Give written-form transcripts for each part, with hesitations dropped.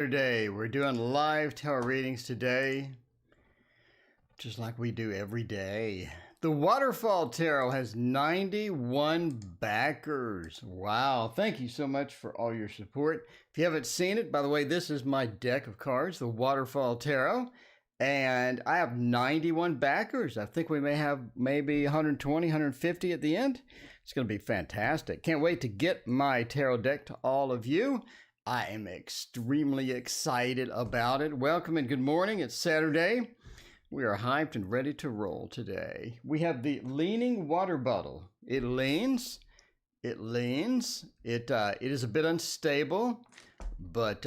Today we're doing live tarot readings today, just like we do every day. The Waterfall Tarot has 91 backers. Wow, thank you so much for all your support. If you haven't seen it, by the way, this is my deck of cards, the Waterfall Tarot, and I have 91 backers. I think we may have maybe 120, 150 at the end. It's going to be fantastic. Can't wait to get my tarot deck to all of you. I am extremely excited about it. Welcome and good morning. It's Saturday. We are hyped and ready to roll today. We have the leaning water bottle. It leans. It is a bit unstable, but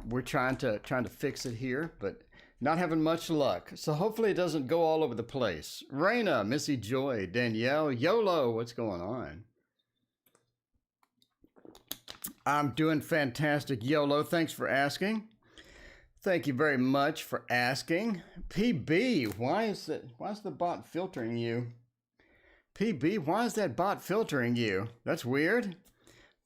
we're trying to fix it here, but not having much luck. So hopefully it doesn't go all over the place. Raina, Missy Joy, Danielle, YOLO, what's going on? I'm doing fantastic, YOLO. Thanks for asking. Thank you very much for asking. PB, why is the bot filtering you? PB, why is that bot filtering you? That's weird,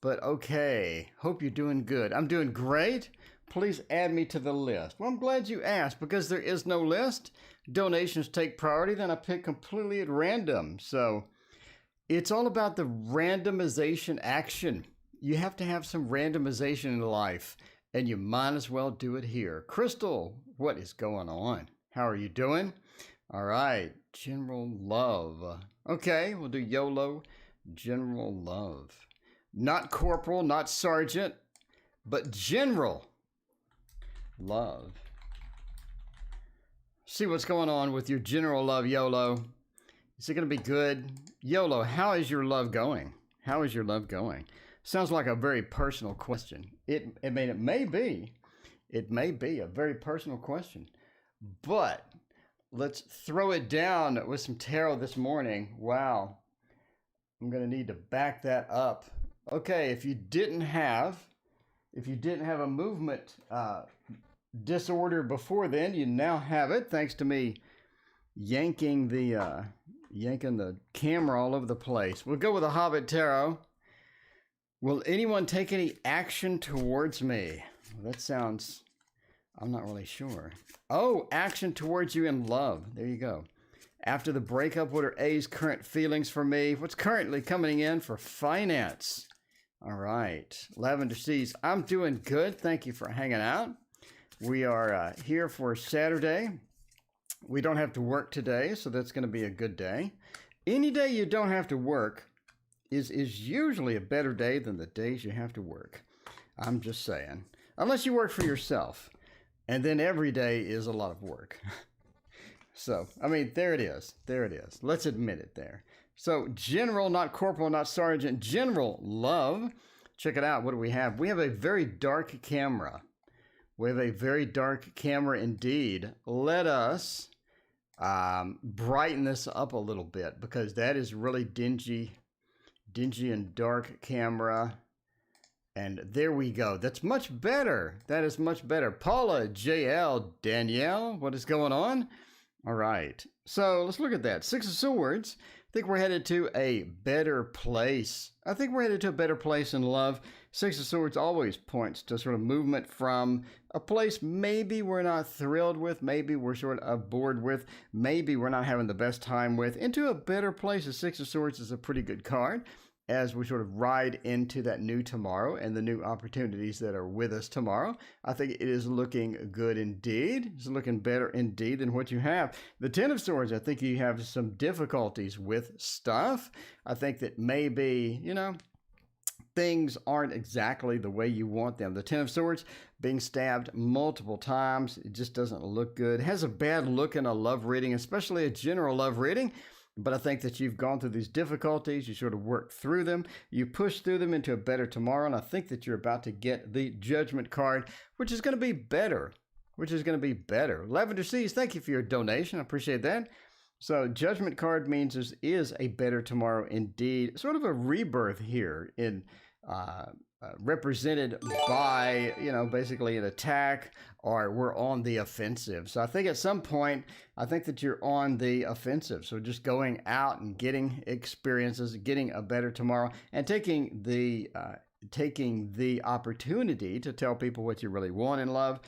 but okay. Hope you're doing good. I'm doing great. Please add me to the list. Well, I'm glad you asked because there is no list. Donations take priority, then I pick completely at random. So it's all about the randomization action. You have to have some randomization in life, and you might as well do it here. Crystal, what is going on? How are you doing? All right, general love. Okay, we'll do YOLO, general love. Not corporal, not sergeant, but general love. See what's going on with your general love, YOLO. Is it going to be good? YOLO, how is your love going? How is your love going? Sounds like a very personal question. It may be a very personal question, but let's throw it down with some tarot this morning. Wow. I'm going to need to back that up. Okay. If you didn't have a movement, disorder before then, you now have it thanks to me yanking the camera all over the place. We'll go with a Hobbit Tarot. Will anyone take any action towards me? Well, that sounds, I'm not really sure. Oh, action towards you in love. There you go. After the breakup, what are A's current feelings for me? What's currently coming in for finance? All right. Lavender Seas, I'm doing good. Thank you for hanging out. We are here for Saturday. We don't have to work today, so that's going to be a good day. Any day you don't have to work is usually a better day than the days you have to work. I'm just saying. Unless you work for yourself. And then every day is a lot of work. So, I mean, there it is. There it is. Let's admit it there. So, general, not corporal, not sergeant. General love. Check it out. What do we have? We have a very dark camera. We have a very dark camera indeed. Let us brighten this up a little bit because that is really dingy and dark camera. And there we go. That's much better. That is much better. Paula, JL, Danielle, what is going on? All right. So let's look at that. Six of Swords. I think we're headed to a better place. I think we're headed to a better place in love. Six of Swords always points to sort of movement from a place maybe we're not thrilled with, maybe we're sort of bored with, maybe we're not having the best time with, into a better place. The Six of Swords is a pretty good card as we sort of ride into that new tomorrow and the new opportunities that are with us tomorrow. I think it is looking good indeed. It's looking better indeed than what you have. The Ten of Swords, I think you have some difficulties with stuff. I think that maybe, things aren't exactly the way you want them. The Ten of Swords being stabbed multiple times. It just doesn't look good. It has a bad look in a love reading, especially a general love reading. But I think that you've gone through these difficulties. You sort of work through them. You push through them into a better tomorrow. And I think that you're about to get the Judgment card, which is going to be better. Lavender Seas, thank you for your donation. I appreciate that. So Judgment card means there is a better tomorrow indeed. Sort of a rebirth here in represented by, basically an attack, or we're on the offensive. So I think at some point, I think that you're on the offensive. So just going out and getting experiences, getting a better tomorrow, and taking the taking the opportunity to tell people what you really want in love,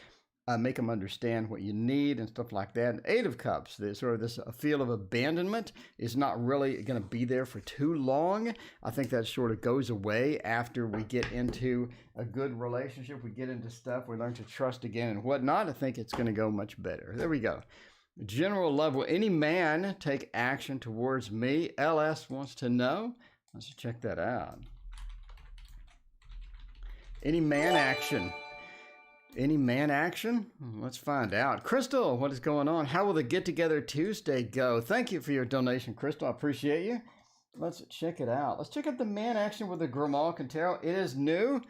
make them understand what you need and stuff like that. And Eight of Cups, this sort of this feel of abandonment is not really going to be there for too long. I think that sort of goes away after we get into a good relationship. We get into stuff, we learn to trust again and whatnot. I think it's going to go much better. There we go. General love. Will any man take action towards me? LS wants to know. Let's check that out. Any man action? Any man action? Let's find out. Crystal, what is going on? How will the Get Together Tuesday go? Thank you for your donation, Crystal. I appreciate you. Let's check it out. Let's check out the man action with the Grimal Quintero. It is new.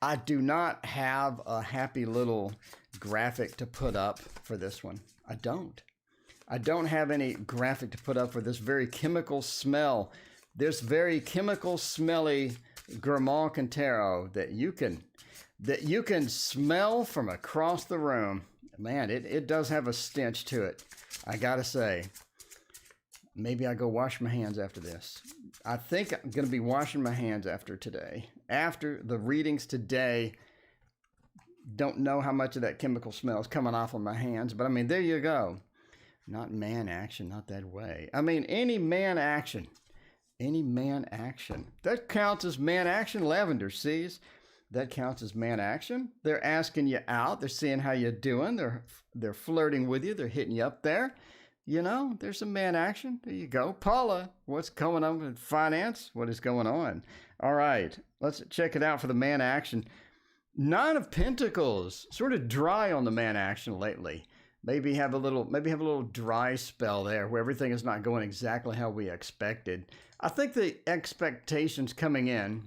I do not have a happy little graphic to put up for this one. I don't have any graphic to put up for this very chemical smell. This very chemical smelly Grimal Quintero that you can smell from across the room. Man, it does have a stench to it. I gotta say, maybe I go wash my hands after this. I think I'm gonna be washing my hands after today. After the readings today, don't know how much of that chemical smell is coming off of my hands, but I mean, there you go. Not man action, not that way. I mean, any man action. Any man action. That counts as man action. Lavender sees. That counts as man action. They're asking you out. They're seeing how you're doing. They're flirting with you. They're hitting you up there. You know, there's some man action. There you go. Paula, what's going on with finance? What is going on? All right, let's check it out for the man action. Nine of Pentacles. Sort of dry on the man action lately. Maybe have a little dry spell there where everything is not going exactly how we expected. I think the expectations coming in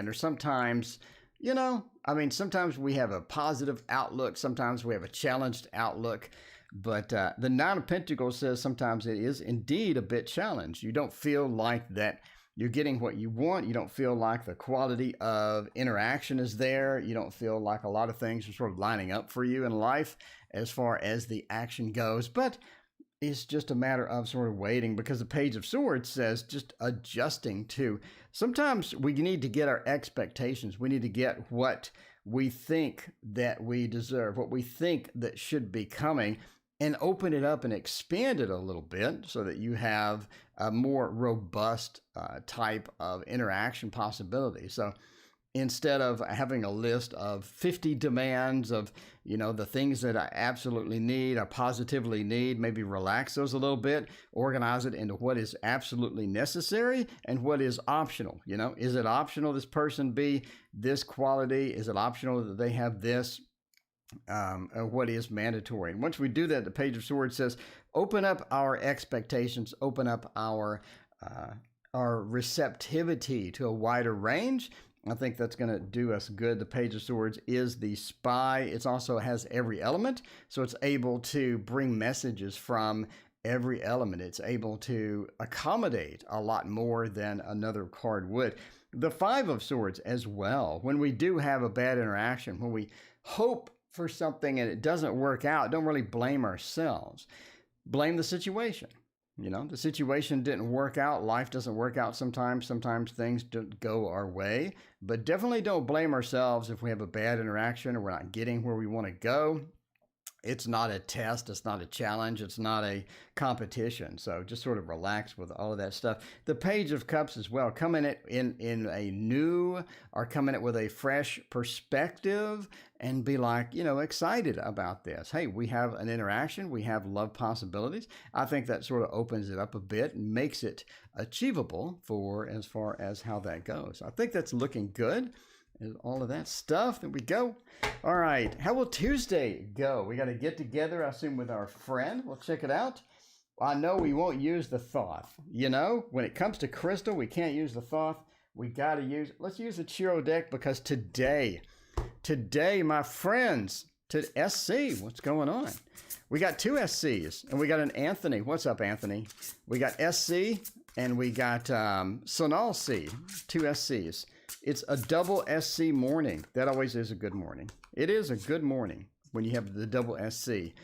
are sometimes, you know, I mean, sometimes we have a positive outlook. Sometimes we have a challenged outlook. But the Nine of Pentacles says sometimes it is indeed a bit challenged. You don't feel like that you're getting what you want. You don't feel like the quality of interaction is there. You don't feel like a lot of things are sort of lining up for you in life as far as the action goes. But it's just a matter of sort of waiting, because the Page of Swords says just adjusting to. Sometimes we need to get our expectations. We need to get what we think that we deserve, what we think that should be coming, and open it up and expand it a little bit so that you have a more robust type of interaction possibility. So instead of having a list of 50 demands of, you know, the things that I absolutely need, I positively need, maybe relax those a little bit, organize it into what is absolutely necessary and what is optional. You know, is it optional this person be this quality? Is it optional that they have this? What is mandatory? And once we do that, the Page of Swords says, open up our expectations, open up our receptivity to a wider range. I think that's going to do us good. The Page of Swords is the spy. It also has every element, so it's able to bring messages from every element. It's able to accommodate a lot more than another card would. The Five of Swords as well. When we do have a bad interaction, when we hope for something and it doesn't work out, don't really blame ourselves. Blame the situation. You know, the situation didn't work out. Life doesn't work out sometimes. Sometimes things don't go our way. But definitely don't blame ourselves if we have a bad interaction or we're not getting where we want to go. It's not a test. It's not a challenge. It's not a competition. So just sort of relax with all of that stuff. The Page of Cups as well, coming in a new or coming in with a fresh perspective and be like, you know, excited about this. Hey, we have an interaction. We have love possibilities. I think that sort of opens it up a bit and makes it achievable for as far as how that goes. I think that's looking good. And all of that stuff. There we go. All right. How will Tuesday go? We got to get together, I assume, with our friend. We'll check it out. I know we won't use the Thoth. You know, when it comes to crystal, we can't use the Thoth. We got to use, let's use the Chiro deck, because today, my friends, to SC, what's going on? We got two SCs, and we got an Anthony. What's up, Anthony? We got SC, and we got Sonal C, two SCs. It's a double SC morning. That always is a good morning. It is a good morning when you have the double SC.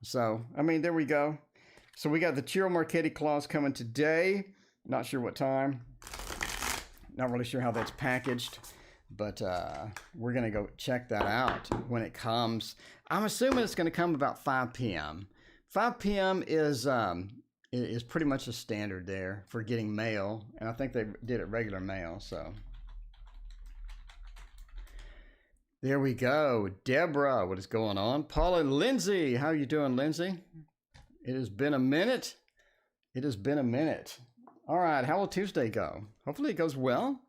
So, I mean, there we go. So we got the Chiro Marchetti clause coming today. Not sure what time. Not really sure how that's packaged, but we're going to go check that out when it comes. I'm assuming it's going to come about 5 p.m. 5 p.m. is pretty much a standard there for getting mail, and I think they did it regular mail, so. There we go. Deborah, what is going on? Paula and Lindsay, how are you doing, Lindsay? It has been a minute. It has been a minute. All right, how will Tuesday go? Hopefully it goes well.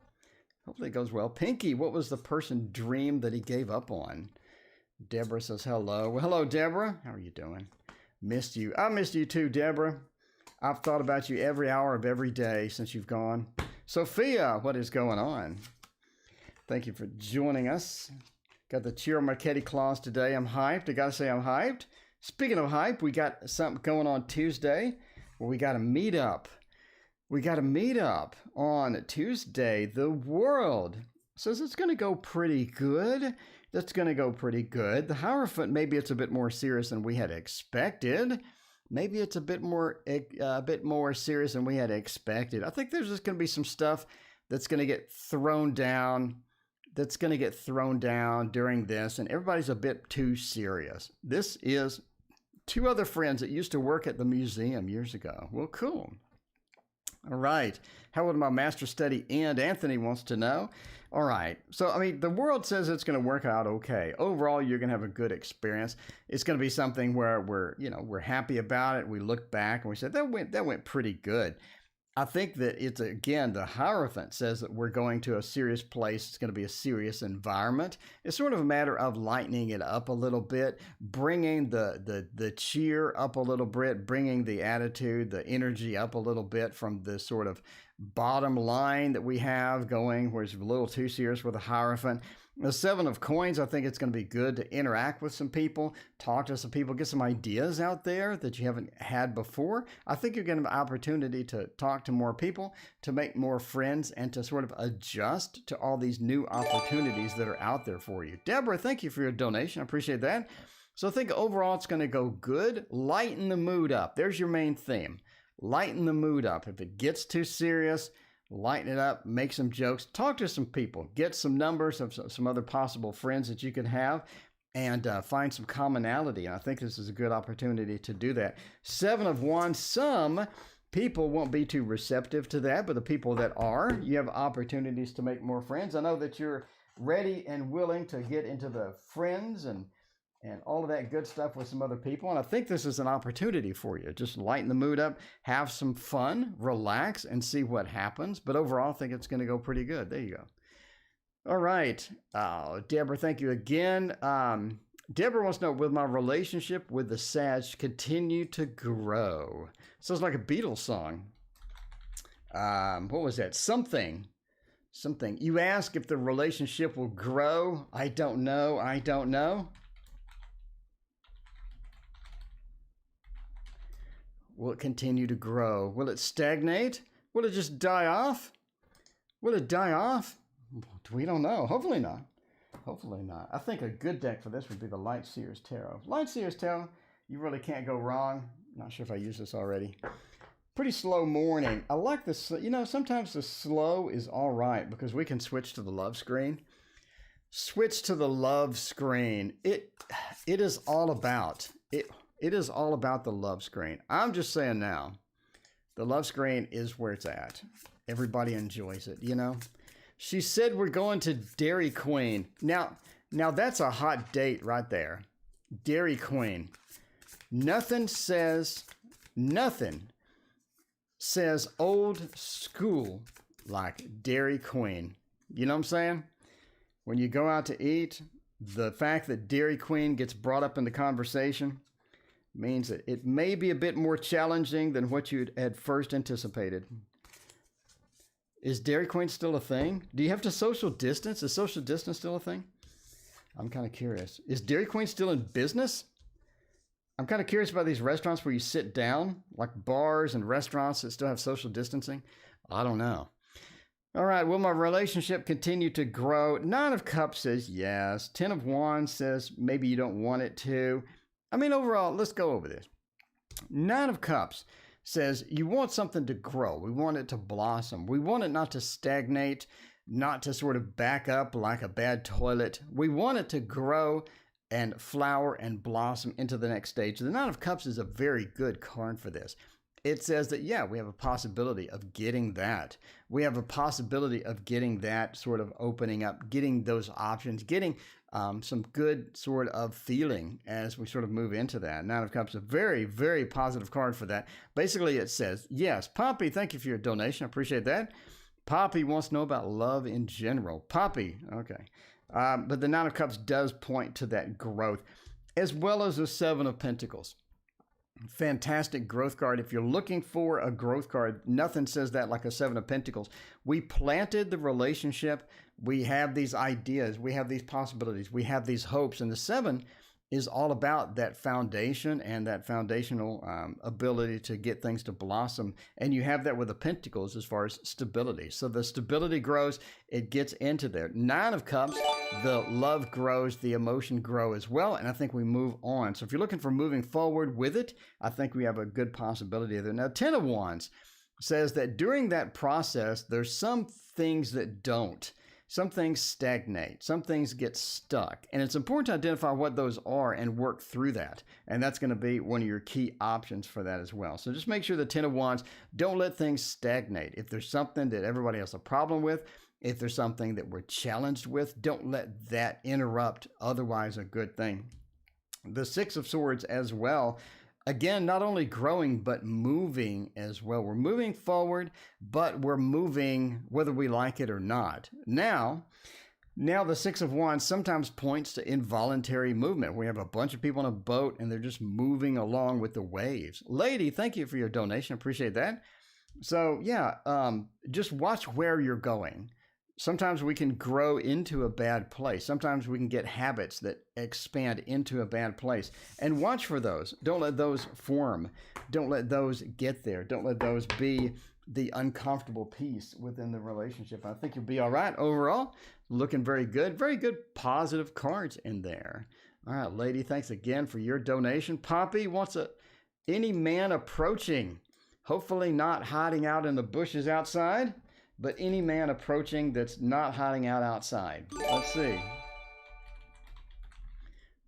Hopefully it goes well. Pinky, what was the person dream that he gave up on? Deborah says hello. Well, hello, Deborah. How are you doing? Missed you. I missed you too, Deborah. I've thought about you every hour of every day since you've gone. Sophia, what is going on? Thank you for joining us. Got the Cheer Marchetti clause today. I'm hyped. I got to say I'm hyped. Speaking of hype, we got something going on Tuesday where we got a meetup. We got a meetup on Tuesday. The world says it's going to go pretty good. That's going to go pretty good. The Hierophant, maybe it's a bit more serious than we had expected. Maybe it's a bit more serious than we had expected. I think there's just going to be some stuff that's going to get thrown down. That's going to get thrown down during this, and everybody's a bit too serious. This is two other friends that used to work at the museum years ago. Well, cool. All right. How would my master study end? Anthony wants to know. All right. So, I mean, the world says it's going to work out okay. Overall, you're going to have a good experience. It's going to be something where we're happy about it. We look back and we said, that went pretty good. I think that it's, again, the Hierophant says that we're going to a serious place. It's going to be a serious environment. It's sort of a matter of lightening it up a little bit, bringing the cheer up a little bit, bringing the attitude, the energy up a little bit from the sort of bottom line that we have going, where it's a little too serious with the Hierophant. The Seven of Coins, I think it's going to be good to interact with some people, talk to some people, get some ideas out there that you haven't had before. I think you're going to have an opportunity to talk to more people, to make more friends, and to sort of adjust to all these new opportunities that are out there for you. Deborah, thank you for your donation. I appreciate that. So I think overall it's going to go good. Lighten the mood up. There's your main theme. Lighten the mood up. If it gets too serious, lighten it up, make some jokes, talk to some people, get some numbers of some other possible friends that you can have, and find some commonality. And I think this is a good opportunity to do that. Seven of Wands, some people won't be too receptive to that, but the people that are, you have opportunities to make more friends. I know that you're ready and willing to get into the friends and all of that good stuff with some other people. And I think this is an opportunity for you. Just lighten the mood up, have some fun, relax, and see what happens. But overall, I think it's going to go pretty good. There you go. All right. Deborah, thank you again. Deborah wants to know, will my relationship with the Sag continue to grow? Sounds like a Beatles song. What was that? Something. You ask if the relationship will grow. I don't know. Will it continue to grow? Will it stagnate? Will it just die off? We don't know. Hopefully not. I think a good deck for this would be the Light Seers Tarot. Light Seers Tarot, you really can't go wrong. Not sure if I used this already. Pretty slow morning. I like this. Sometimes the slow is all right because we can switch to the love screen. It is all about it. It is all about the love screen. I'm just saying now, the love screen is where it's at. Everybody enjoys it, She said we're going to Dairy Queen. Now that's a hot date right there. Dairy Queen. Nothing says old school like Dairy Queen. You know what I'm saying? When you go out to eat, the fact that Dairy Queen gets brought up in the conversation means that it may be a bit more challenging than what you had first anticipated. Is Dairy Queen still a thing? Do you have to social distance? Is social distance still a thing? I'm kind of curious. Is Dairy Queen still in business? I'm kind of curious about these restaurants where you sit down, like bars and restaurants that still have social distancing. I don't know. All right, will my relationship continue to grow? Nine of Cups says yes. Ten of Wands says maybe you don't want it to. I mean, overall, let's go over this. Nine of Cups says you want something to grow. We want it to blossom. We want it not to stagnate, not to sort of back up like a bad toilet. We want it to grow and flower and blossom into the next stage. The Nine of Cups is a very good card for this. It says that, yeah, we have a possibility of getting that. We have a possibility of getting that sort of opening up, getting those options, getting some good sort of feeling as we sort of move into that. Nine of Cups is a very, very positive card for that. Basically, it says, yes, Poppy, thank you for your donation. I appreciate that. Poppy wants to know about love in general. Poppy, okay. But the Nine of Cups does point to that growth, as well as the Seven of Pentacles. Fantastic growth card. If you're looking for a growth card, nothing says that like a Seven of Pentacles. We planted the relationship. We have these ideas. We have these possibilities. We have these hopes. And the Seven is all about that foundation and that foundational ability to get things to blossom. And you have that with the Pentacles as far as stability. So the stability grows, it gets into there. Nine of Cups, the love grows, the emotion grow as well. And I think we move on. So if you're looking for moving forward with it, I think we have a good possibility there. Now, Ten of Wands says that during that process, there's some things that don't. Some things stagnate, some things get stuck, and it's important to identify what those are and work through that. And that's going to be one of your key options for that as well. So just make sure the Ten of Wands, don't let things stagnate. If there's something that everybody has a problem with, if there's something that we're challenged with, don't let that interrupt otherwise a good thing. The Six of Swords as well. Again, not only growing, but moving as well. We're moving forward, but we're moving whether we like it or not. Now the Six of Wands sometimes points to involuntary movement. We have a bunch of people on a boat and they're just moving along with the waves. Lady, thank you for your donation. Appreciate that. So yeah, just watch where you're going. Sometimes we can grow into a bad place. Sometimes we can get habits that expand into a bad place. And watch for those. Don't let those form. Don't let those get there. Don't let those be the uncomfortable piece within the relationship. I think you'll be all right overall. Looking very good. Very good positive cards in there. All right, lady, thanks again for your donation. Poppy wants any man approaching. Hopefully not hiding out in the bushes outside. But any man approaching that's not hiding out outside. Let's see.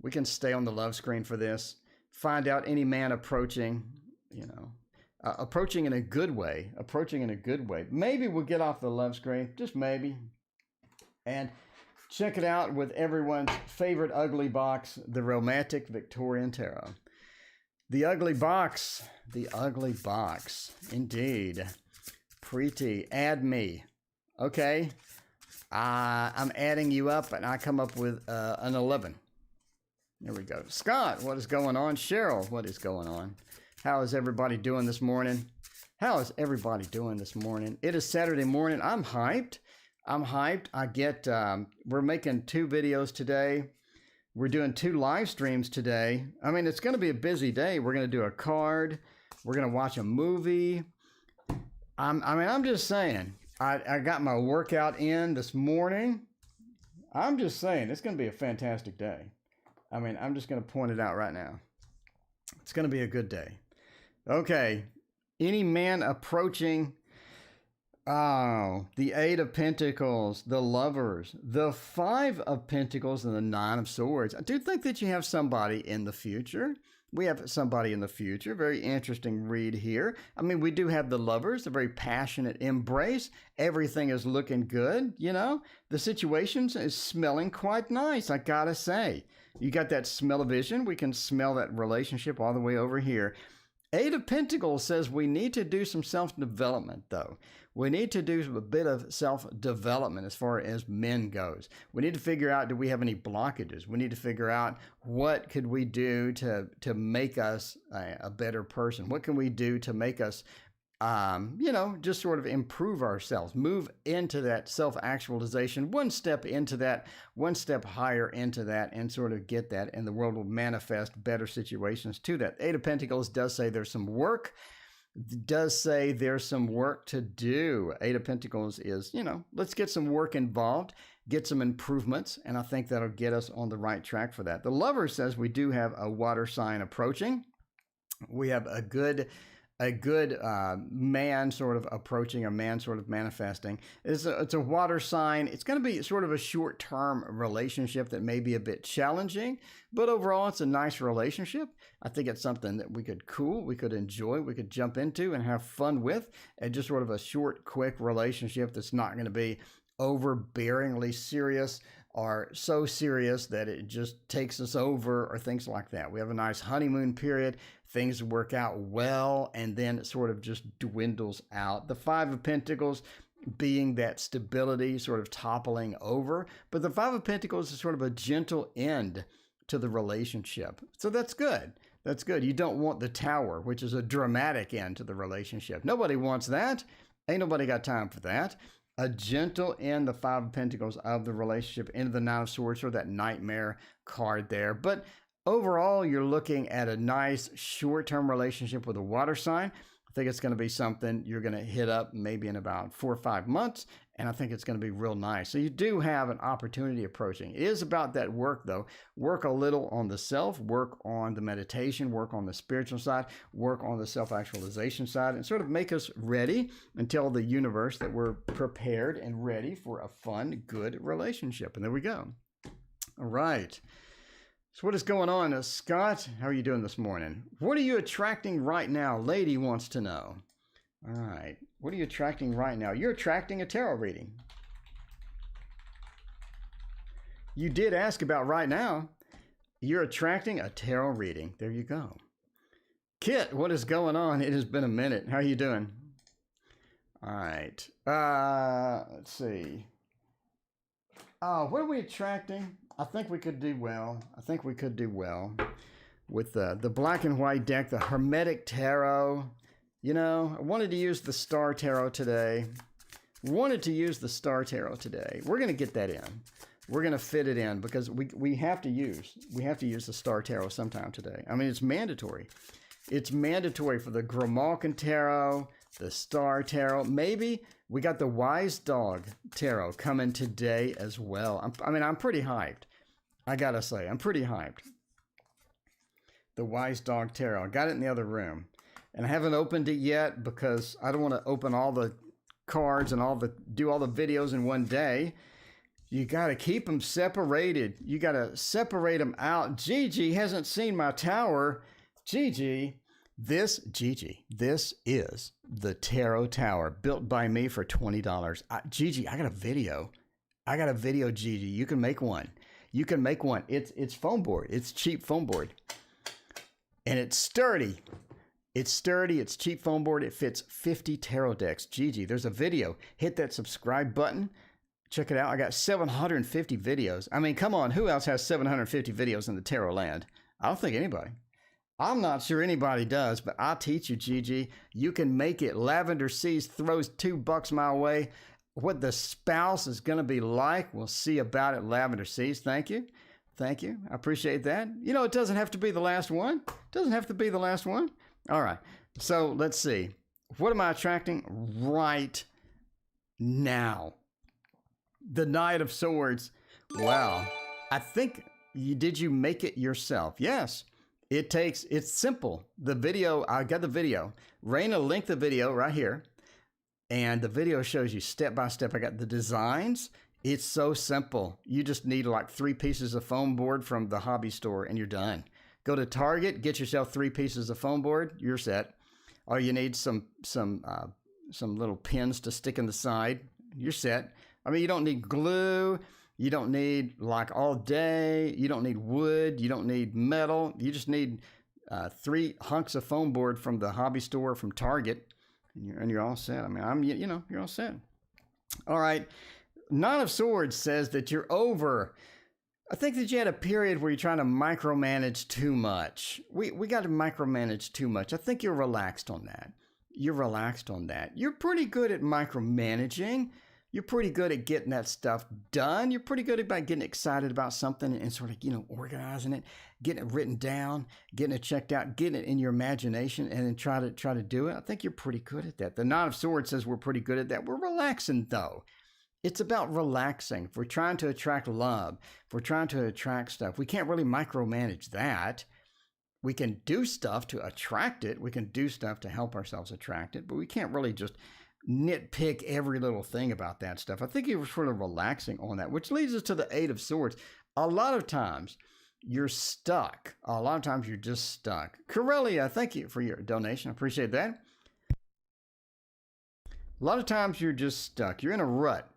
We can stay on the love screen for this. Find out any man approaching, approaching in a good way. Approaching in a good way. Maybe we'll get off the love screen. Just maybe. And check it out with everyone's favorite ugly box, the Romantic Victorian Tarot. The ugly box. The ugly box. Indeed. Preeti, add me. Okay. I'm adding you up and I come up with an 11. There we go. Scott, what is going on? Cheryl, what is going on? How is everybody doing this morning? How is everybody doing this morning? It is Saturday morning. I'm hyped. We're making 2 videos today. We're doing 2 live streams today. I mean, it's going to be a busy day. We're going to do a card. We're going to watch a movie. I'm just saying, I got my workout in this morning. I'm just saying, it's going to be a fantastic day. I mean, I'm just going to point it out right now. It's going to be a good day. Okay. Any man approaching, the Eight of Pentacles, the Lovers, the Five of Pentacles, and the Nine of Swords. I do think that you have somebody in the future. We have somebody in the future. Very interesting read here. I mean, we do have the Lovers, a very passionate embrace. Everything is looking good, The situation is smelling quite nice, I gotta say. You got that smell of vision. We can smell that relationship all the way over here. Eight of Pentacles says we need to do some self-development, though. We need to do a bit of self-development as far as men goes. We need to figure out, do we have any blockages? We need to figure out what could we do to make us a better person? What can we do to make us, just sort of improve ourselves, move into that self-actualization, one step into that, one step higher into that, and sort of get that, and the world will manifest better situations to that. Eight of Pentacles does say there's some work. Does say there's some work to do. Eight of Pentacles is, let's get some work involved, get some improvements, and I think that'll get us on the right track for that. The Lover says we do have a water sign approaching. We have a good a good man sort of approaching, a man sort of manifesting. It's a water sign. It's going to be sort of a short-term relationship that may be a bit challenging, but overall it's a nice relationship. I think it's something that we could enjoy, we could jump into and have fun with, and just sort of a short, quick relationship that's not going to be overbearingly serious or so serious that it just takes us over or things like that. We have a nice honeymoon period. Things work out well, and then it sort of just dwindles out. The Five of Pentacles being that stability sort of toppling over, but the Five of Pentacles is sort of a gentle end to the relationship. So that's good. That's good. You don't want the Tower, which is a dramatic end to the relationship. Nobody wants that. Ain't nobody got time for that. A gentle end, the Five of Pentacles of the relationship, into the Nine of Swords, or that nightmare card there. But overall, you're looking at a nice short-term relationship with a water sign. I think it's going to be something you're going to hit up maybe in about 4 or 5 months, and I think it's going to be real nice. So you do have an opportunity approaching. It is about that work, though. Work a little on the self, work on the meditation, work on the spiritual side, work on the self-actualization side, and sort of make us ready and tell the universe that we're prepared and ready for a fun, good relationship. And there we go. All right. So what is going on, Scott? How are you doing this morning? What are you attracting right now? Lady wants to know. All right. What are you attracting right now? You're attracting a tarot reading. You did ask about right now. You're attracting a tarot reading. There you go. Kit, what is going on? It has been a minute. How are you doing? All right. Let's see. What are we attracting? I think we could do well. I think we could do well with the black and white deck, the Hermetic Tarot. You know, I wanted to use the Star Tarot today. We're going to get that in. We're going to fit it in because we have to use the Star Tarot sometime today. I mean, it's mandatory. It's mandatory for the Grimalkin Tarot, the Star Tarot. Maybe we got the Wise Dog Tarot coming today as well. I'm pretty hyped. I got to say, I'm pretty hyped. The Wise Dog Tarot. I got it in the other room. And I haven't opened it yet because I don't want to open all the cards and do all the videos in one day. You got to keep them separated. You got to separate them out. Gigi hasn't seen my tower. Gigi, this is the Tarot Tower built by me for $20. Gigi, I got a video. Gigi. You can make one. It's foam board. It's cheap foam board. And it's sturdy. It's cheap foam board. It fits 50 tarot decks. Gigi, there's a video. Hit that subscribe button. Check it out. I got 750 videos. I mean, come on. Who else has 750 videos in the tarot land? I don't think anybody. I'm not sure anybody does, but I'll teach you, Gigi. You can make it. Lavender Seas throws $2 my way. What the spouse is going to be like, we'll see about it. Lavender Seas. Thank you. I appreciate that. You know, it doesn't have to be the last one. All right, so let's see. What am I attracting right now? The Knight of Swords. Wow. I think did you make it yourself? Yes. It's simple. The video, I got the video. Raina linked the video right here. And the video shows you step by step. I got the designs. It's so simple. You just need like 3 pieces of foam board from the hobby store and you're done. Go to Target, get yourself 3 pieces of foam board. You're set. Or you need some little pins to stick in the side. You're set. I mean, you don't need glue. You don't need like all day. You don't need wood. You don't need metal. You just need 3 hunks of foam board from the hobby store from Target, and you're all set. I mean, you're all set. All right. Nine of Swords says that you're over. I think that you had a period where you're trying to micromanage too much. We got to micromanage too much. I think you're relaxed on that. You're pretty good at micromanaging. You're pretty good at getting that stuff done. You're pretty good about getting excited about something and sort of, organizing it, getting it written down, getting it checked out, getting it in your imagination, and then try to do it. I think you're pretty good at that. The Nine of Swords says we're pretty good at that. We're relaxing, though. It's about relaxing. If we're trying to attract love, if we're trying to attract stuff, we can't really micromanage that. we can do stuff to attract it. We can do stuff to help ourselves attract it, but we can't really just nitpick every little thing about that stuff. I think you were sort of relaxing on that, which leads us to the Eight of Swords. A lot of times you're stuck. A lot of times you're just stuck. Corellia, thank you for your donation. I appreciate that. A lot of times you're just stuck. You're in a rut.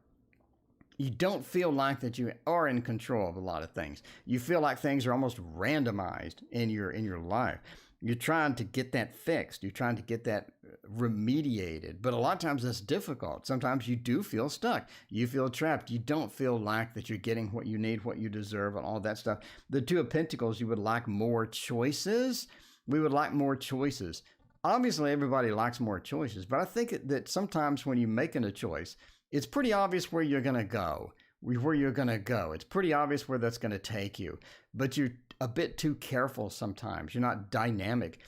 You don't feel like that you are in control of a lot of things. You feel like things are almost randomized in your life. You're trying to get that fixed. You're trying to get that remediated. But a lot of times that's difficult. Sometimes you do feel stuck. You feel trapped. You don't feel like that you're getting what you need, what you deserve, and all that stuff. The Two of Pentacles, you would like more choices. We would like more choices. Obviously, everybody likes more choices. But I think that sometimes when you're making a choice, it's pretty obvious where you're going to go, It's pretty obvious where that's going to take you, but you're a bit too careful sometimes. You're not dynamic.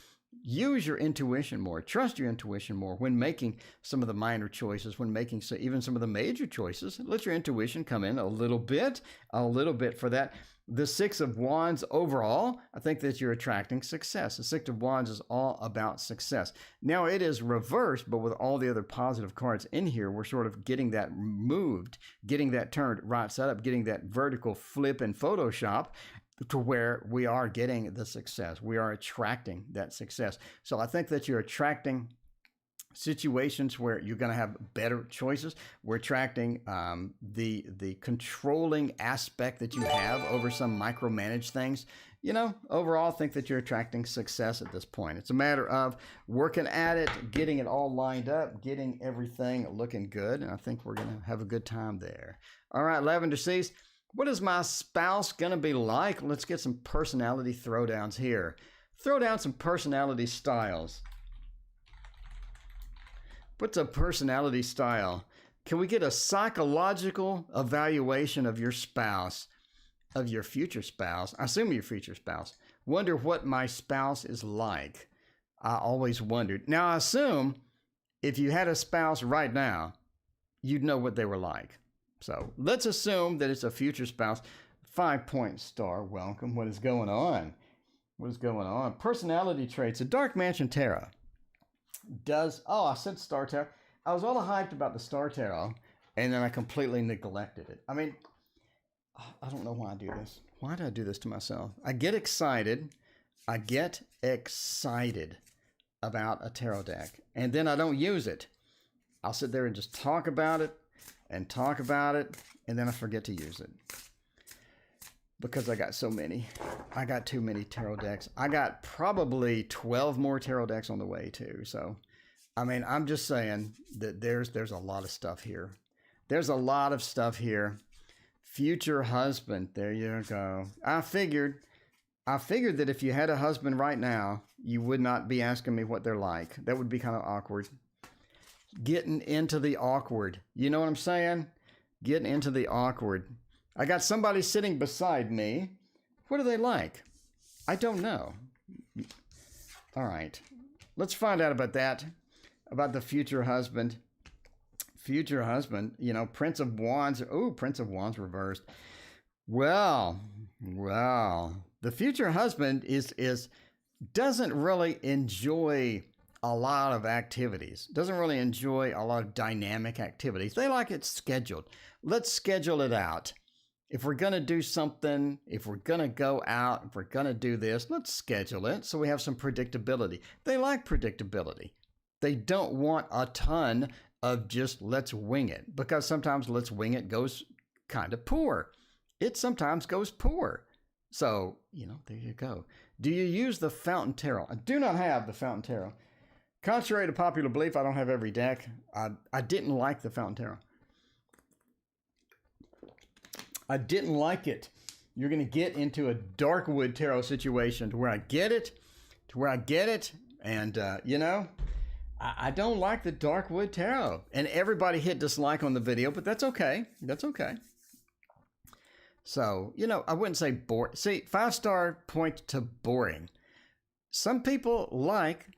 Use your intuition more. Trust your intuition more when making some of the minor choices, when making even some of the major choices. Let your intuition come in a little bit for that. The Six of Wands overall, I think that you're attracting success. The Six of Wands is all about success. Now it is reversed, but with all the other positive cards in here, we're sort of getting that moved, getting that turned right side up, getting that vertical flip in Photoshop to where we are getting the success. We are attracting that success. So I think that you're attracting situations where you're going to have better choices. We're attracting the controlling aspect that you have over some micromanaged things. Overall, I think that you're attracting success at this point. It's a matter of working at it, getting it all lined up, getting everything looking good, and I think we're going to have a good time there. All right, Lavender Seas, what is my spouse going to be like? Let's get some personality throwdowns here. Throw down some personality styles. What's a personality style? Can we get a psychological evaluation of your spouse, of your future spouse? I assume your future spouse. Wonder what my spouse is like. I always wondered. Now, I assume if you had a spouse right now, you'd know what they were like. So let's assume that it's a future spouse. 5-point star. Welcome. What is going on? What is going on? Personality traits. A Dark Mansion Tarot. I said Star Tarot. I was all hyped about the Star Tarot, and then I completely neglected it. I mean, I don't know why I do this. Why do I do this to myself? I get excited about a tarot deck, and then I don't use it. I'll sit there and just talk about it, and then I forget to use it. Because I got so many. I got too many tarot decks. I got probably 12 more tarot decks on the way too. So, I mean, I'm just saying that there's a lot of stuff here. There's a lot of stuff here. Future husband. There you go. I figured that if you had a husband right now, you would not be asking me what they're like. That would be kind of awkward. Getting into the awkward. You know what I'm saying? Getting into the awkward. I got somebody sitting beside me. What are they like? I don't know. All right. Let's find out about that. About the future husband. Future husband. Prince of Wands. Oh, Prince of Wands reversed. Well. The future husband doesn't really enjoy a lot of activities. Doesn't really enjoy a lot of dynamic activities. They like it scheduled. Let's schedule it out. If we're going to do something, if we're going to go out, if we're going to do this, let's schedule it so we have some predictability. They like predictability. They don't want a ton of just let's wing it, because sometimes let's wing it goes kind of poor. It sometimes goes poor. So, there you go. Do you use the Fountain Tarot? I do not have the Fountain Tarot. Contrary to popular belief, I don't have every deck. I didn't like the Fountain Tarot. I didn't like it. You're going to get into a Darkwood Tarot situation to where I get it. And, I don't like the Darkwood Tarot. And everybody hit dislike on the video, but that's okay. That's okay. So, I wouldn't say boring. See, 5-star point to boring. Some people like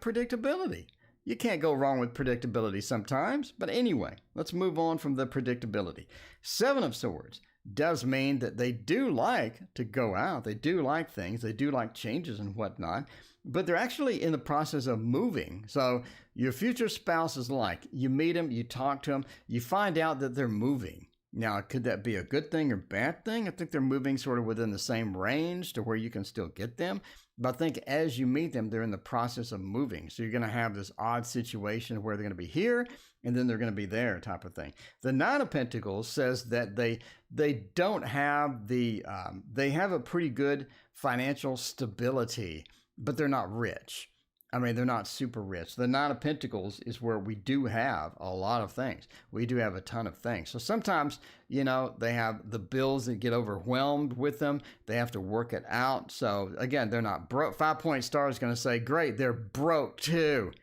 predictability. You can't go wrong with predictability sometimes. But anyway, let's move on from the predictability. 7 of Swords. does mean that they do like to go out. They do like things. They do like changes and whatnot, but they're actually in the process of moving. So your future spouse is like, you meet them, you talk to them, you find out that they're moving. Now, could that be a good thing or bad thing? I think they're moving sort of within the same range to where you can still get them. But I think as you meet them, they're in the process of moving. So you're going to have this odd situation where they're going to be here and then they're going to be there type of thing. The Nine of Pentacles says that they don't have they have a pretty good financial stability, but they're not rich. I mean, they're not super rich. The Nine of Pentacles is where we do have a lot of things. We do have a ton of things. So sometimes, you know, they have the bills that get overwhelmed with them. They have to work it out. So again, they're not broke. 5-point star is going to say, great, they're broke too.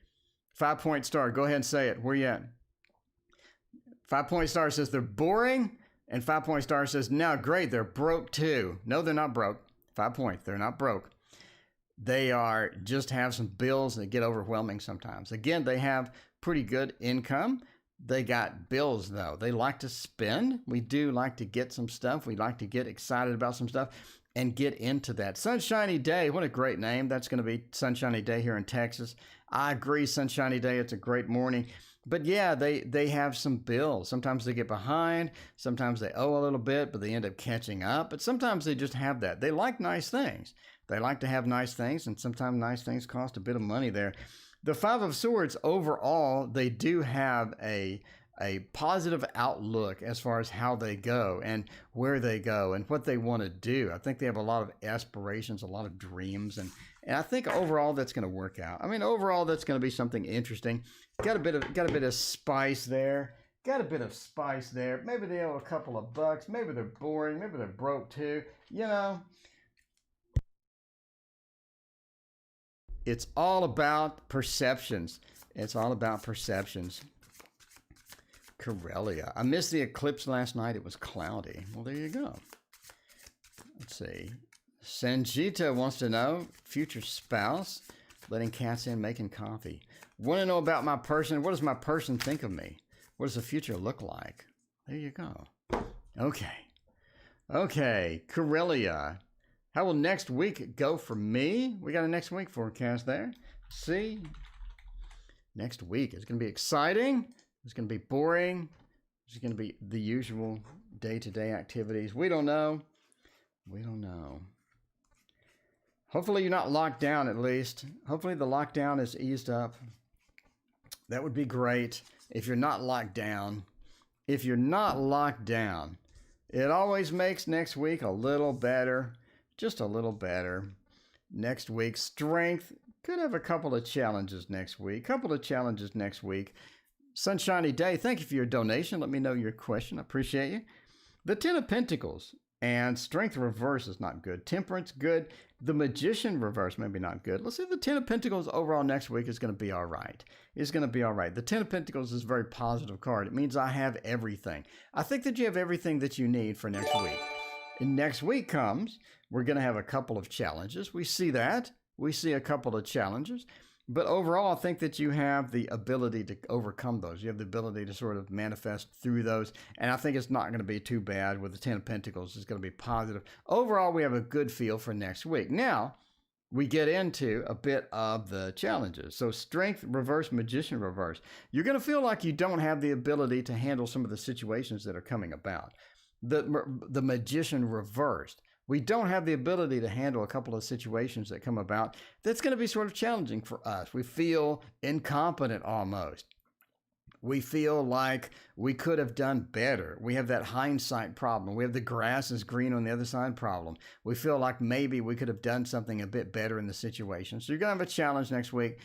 5-point star, go ahead and say it. Where you at? 5-point star says they're boring. And 5-point star says, no, great, they're broke too. No, they're not broke. 5 points, they're not broke. They are just have some bills that get overwhelming sometimes. Again, they have pretty good income. They got bills, though. They like to spend. We do like to get some stuff. We like to get excited about some stuff and get into that. Sunshiny Day, what a great name. That's going to be Sunshiny Day here in Texas. I agree, Sunshiny Day. It's a great morning. But yeah, they have some bills. Sometimes they get behind. Sometimes they owe a little bit, but they end up catching up. But sometimes they just have that. They like nice things. They like to have nice things, and sometimes nice things cost a bit of money there. The Five of Swords, overall, they do have a positive outlook as far as how they go and where they go and what they want to do. I think they have a lot of aspirations, a lot of dreams, and I think overall that's going to work out. I mean, overall that's going to be something interesting. Got a bit of spice there. Got a bit of spice there. Maybe they owe a couple of bucks. Maybe they're boring. Maybe they're broke too. You know, it's all about perceptions. It's all about perceptions. Corellia. I missed the eclipse last night. It was cloudy. Well, there you go. Let's see. Sanjita wants to know, future spouse, letting cats in, making coffee. Want to know about my person. What does my person think of me? What does the future look like? There you go. Okay. Corellia. How will next week go for me? We got a next week forecast there. See? Next week is going to be exciting. It's going to be boring. It's going to be the usual day-to-day activities. We don't know. Hopefully you're not locked down, at least. Hopefully the lockdown is eased up. That would be great if you're not locked down. If you're not locked down, it always makes next week a little better. Just a little better. Next week, strength. Could have a couple of challenges next week. Sunshiny Day. Thank you for your donation. Let me know your question. I appreciate you. The Ten of Pentacles and strength reverse is not good. Temperance, good. The Magician reverse, maybe not good. Let's see, the Ten of Pentacles overall next week is going to be all right. It's going to be all right. The Ten of Pentacles is a very positive card. It means I have everything. I think that you have everything that you need for next week. And next week comes, we're going to have a couple of challenges. We see that. We see a couple of challenges. But overall, I think that you have the ability to overcome those. You have the ability to sort of manifest through those. And I think it's not going to be too bad with the Ten of Pentacles. It's going to be positive. Overall, we have a good feel for next week. Now, we get into a bit of the challenges. So strength reverse, magician reverse. You're going to feel like you don't have the ability to handle some of the situations that are coming about. The magician reversed. We don't have the ability to handle a couple of situations that come about. That's going to be sort of challenging for us. We feel incompetent almost. We feel like we could have done better. We have that hindsight problem. We have the grass is green on the other side problem. We feel like maybe we could have done something a bit better in the situation. So you're going to have a challenge next week.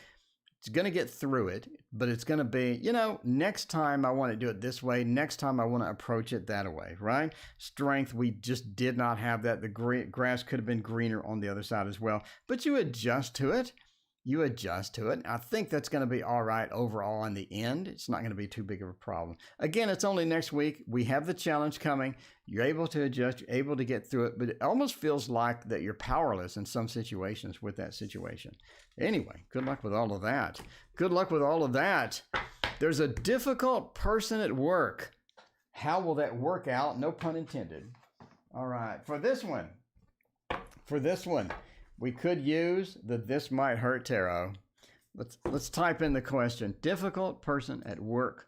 It's going to get through it, but it's going to be, you know, next time I want to do it this way. Next time I want to approach it that way, right? Strength, we just did not have that. The grass could have been greener on the other side as well, but you adjust to it. I think that's going to be all right overall in the end. It's not going to be too big of a problem. Again, it's only next week. We have the challenge coming. You're able to adjust, you're able to get through it, but it almost feels like that you're powerless in some situations with that situation. Anyway, good luck with all of that. There's a difficult person at work. How will that work out? No pun intended. All right. For this one, we could use the This Might Hurt Tarot. Let's type in the question. Difficult person at work.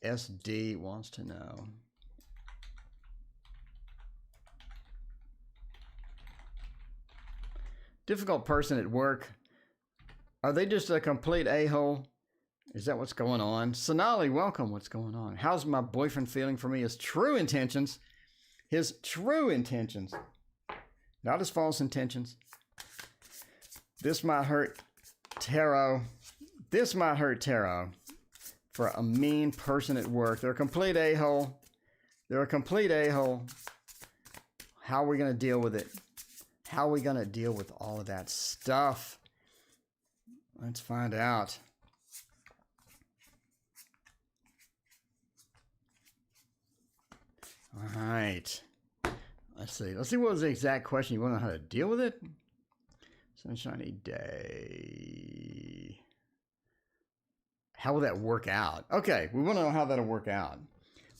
SD wants to know. Difficult person at work. Are they just a complete a-hole? Is that what's going on? Sonali, welcome. What's going on? How's my boyfriend feeling for me? His true intentions. His true intentions. Not his false intentions. This might hurt tarot. This might hurt tarot for a mean person at work. They're a complete a-hole. They're a complete a-hole. How are we going to deal with it? How are we going to deal with all of that stuff? Let's find out. All right. Let's see. Let's see what was the exact question. You want to know how to deal with it? Sunshiny day. How will that work out? Okay, we want to know how that'll work out.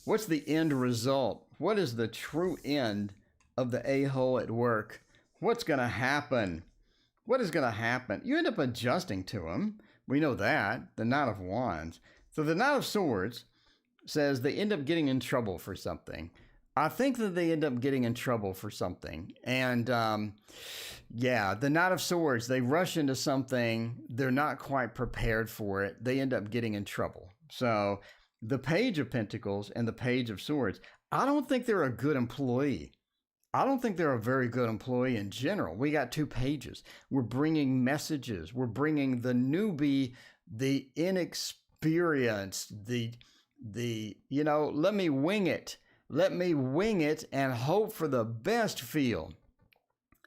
What's the end result? What is the true end of the a-hole at work? What's going to happen? What is going to happen? You end up adjusting to them. We know that. The Knight of Wands. So the Knight of Swords says they end up getting in trouble for something. I think that they end up getting in trouble for something. And yeah, the Knight of Swords, they rush into something. They're not quite prepared for it. They end up getting in trouble. So the Page of Pentacles and the Page of Swords, I don't think they're a good employee. I don't think they're a very good employee in general. We got two pages. We're bringing messages. We're bringing the newbie, the inexperienced, the you know, let me wing it. Let me wing it and hope for the best feel.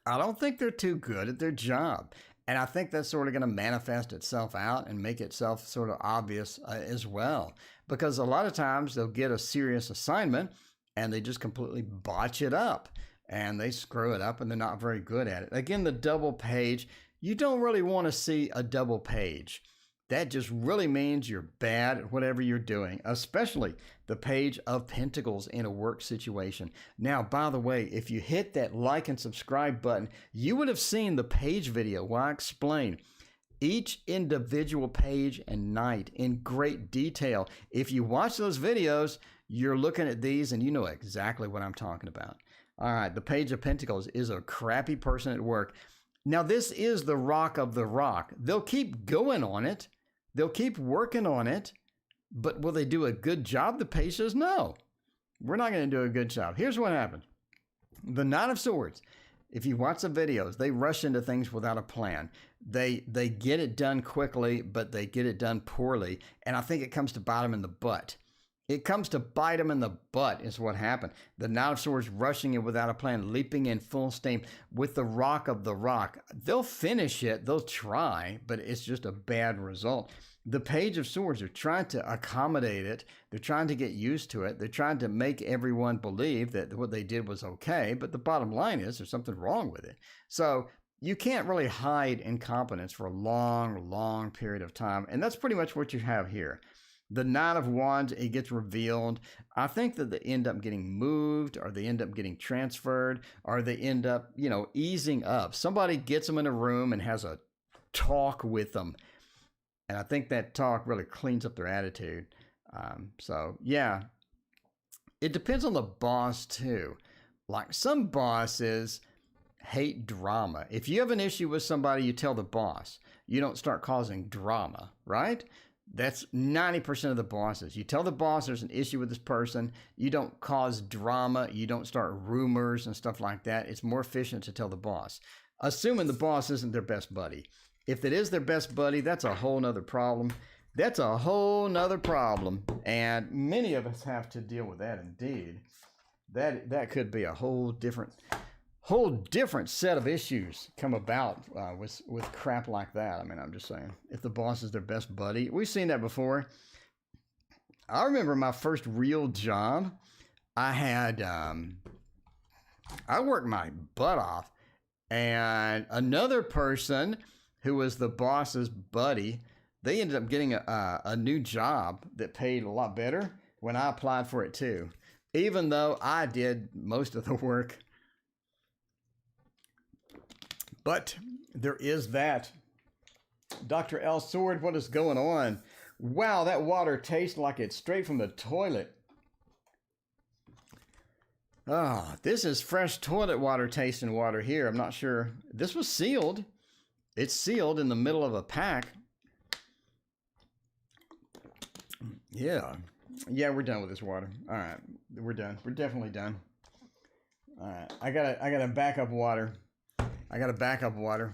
I don't think they're too good at their job. And I think that's sort of going to manifest itself out and make itself sort of obvious as well. Because a lot of times they'll get a serious assignment and they just completely botch it up. And they screw it up and they're not very good at it. Again, the double page, you don't really want to see a double page. That just really means you're bad at whatever you're doing, especially the Page of Pentacles in a work situation. Now, by the way, if you hit that like and subscribe button, you would have seen the page video where I explain each individual page and night in great detail. If you watch those videos, you're looking at these and you know exactly what I'm talking about. All right, the Page of Pentacles is a crappy person at work. Now, this is the rock of the rock. They'll keep going on it. They'll keep working on it. But will they do a good job? The Page says, no, we're not going to do a good job. Here's what happened. The Knight of Swords, if you watch the videos, they rush into things without a plan. They get it done quickly, but they get it done poorly. And I think it comes to bite them in the butt. It comes to bite them in the butt is what happened. The Knight of Swords rushing in without a plan, leaping in full steam with the rock of the rock. They'll finish it. They'll try, but it's just a bad result. The Page of Swords are trying to accommodate it. They're trying to get used to it. They're trying to make everyone believe that what they did was okay. But the bottom line is there's something wrong with it. So you can't really hide incompetence for a long, long period of time. And that's pretty much what you have here. The Knight of Wands, it gets revealed. I think that they end up getting moved, or they end up getting transferred, or they end up, you know, easing up. Somebody gets them in a room and has a talk with them. And I think that talk really cleans up their attitude. So, yeah, it depends on the boss, too. Like some bosses hate drama. If you have an issue with somebody, you tell the boss. You don't start causing drama, right? That's 90% of the bosses. You tell the boss there's an issue with this person. You don't cause drama. You don't start rumors and stuff like that. It's more efficient to tell the boss, assuming the boss isn't their best buddy. If it is their best buddy, that's a whole nother problem. That's a whole nother problem. And many of us have to deal with that indeed. That could be a whole different set of issues come about with crap like that. I mean, I'm just saying, if the boss is their best buddy, we've seen that before. I remember my first real job. I had, I worked my butt off, and another person who was the boss's buddy, they ended up getting a new job that paid a lot better when I applied for it too. even though I did most of the work. But there is that. Dr. L. Sword, what is going on? Wow, that water tastes like it's straight from the toilet. Ah, this is fresh toilet water tasting water here. I'm not sure. This was sealed. It's sealed in the middle of a pack. Yeah. Yeah, we're done with this water. All right. We're done. We're definitely done. All right. I got backup water. I got a backup water.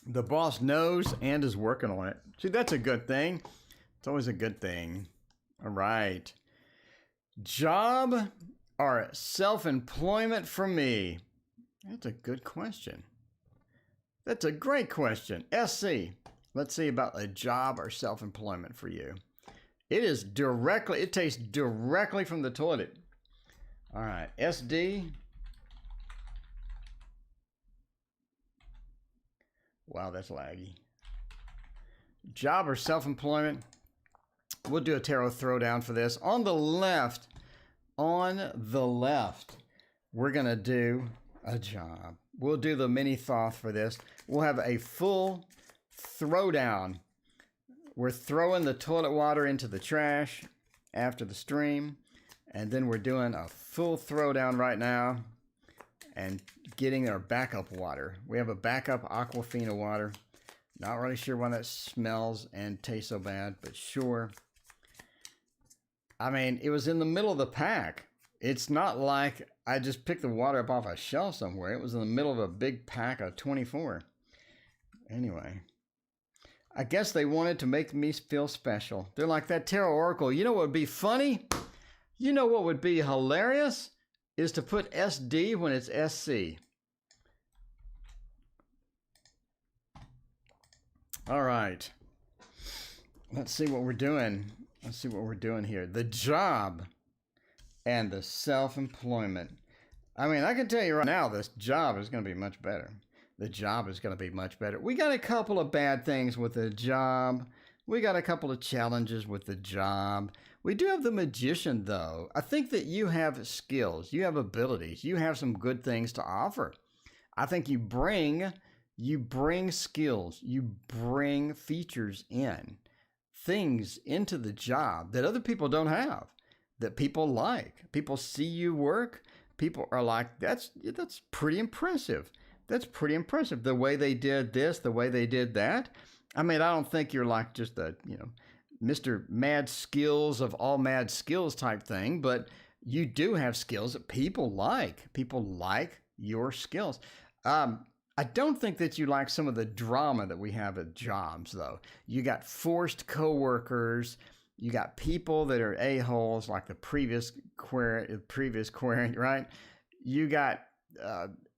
The boss knows and is working on it. See, that's a good thing. It's always a good thing. All right. Job or self-employment for me? That's a good question. That's a great question. SC. Let's see about a job or self-employment for you. It tastes directly from the toilet. All right. SD. Wow, that's laggy. Job or self-employment? We'll do a tarot throwdown for this. On the left, we're going to do a job. We'll do the mini thoth for this. We'll have a full throwdown. We're throwing the toilet water into the trash after the stream. And then we're doing a full throwdown right now and getting our backup water. We have a backup Aquafina water. Not really sure why that smells and tastes so bad, but sure. I mean, it was in the middle of the pack. It's not like I just picked the water up off a shelf somewhere. It was in the middle of a big pack of 24. Anyway, I guess they wanted to make me feel special. They're like, that tarot oracle, you know what would be funny? You know what would be hilarious? Is to put SD when it's SC. All right. Let's see what we're doing. Let's see what we're doing here. The job and the self-employment. I mean, I can tell you right now, this job is going to be much better. The job is going to be much better. We got a couple of bad things with the job. We got a couple of challenges with the job. We do have the magician, though. I think that you have skills. You have abilities. You have some good things to offer. I think you bring skills. You bring features in. Things into the job that other people don't have, that people like. People see you work. People are like, that's pretty impressive. That's pretty impressive. The way they did this, the way they did that. I mean, I don't think you're like just a, Mr. Mad Skills of all mad skills type thing, but you do have skills that people like. People like your skills. I don't think that you like some of the drama that we have at jobs, though. You got forced coworkers. You got people that are a-holes, like the previous query, right? You got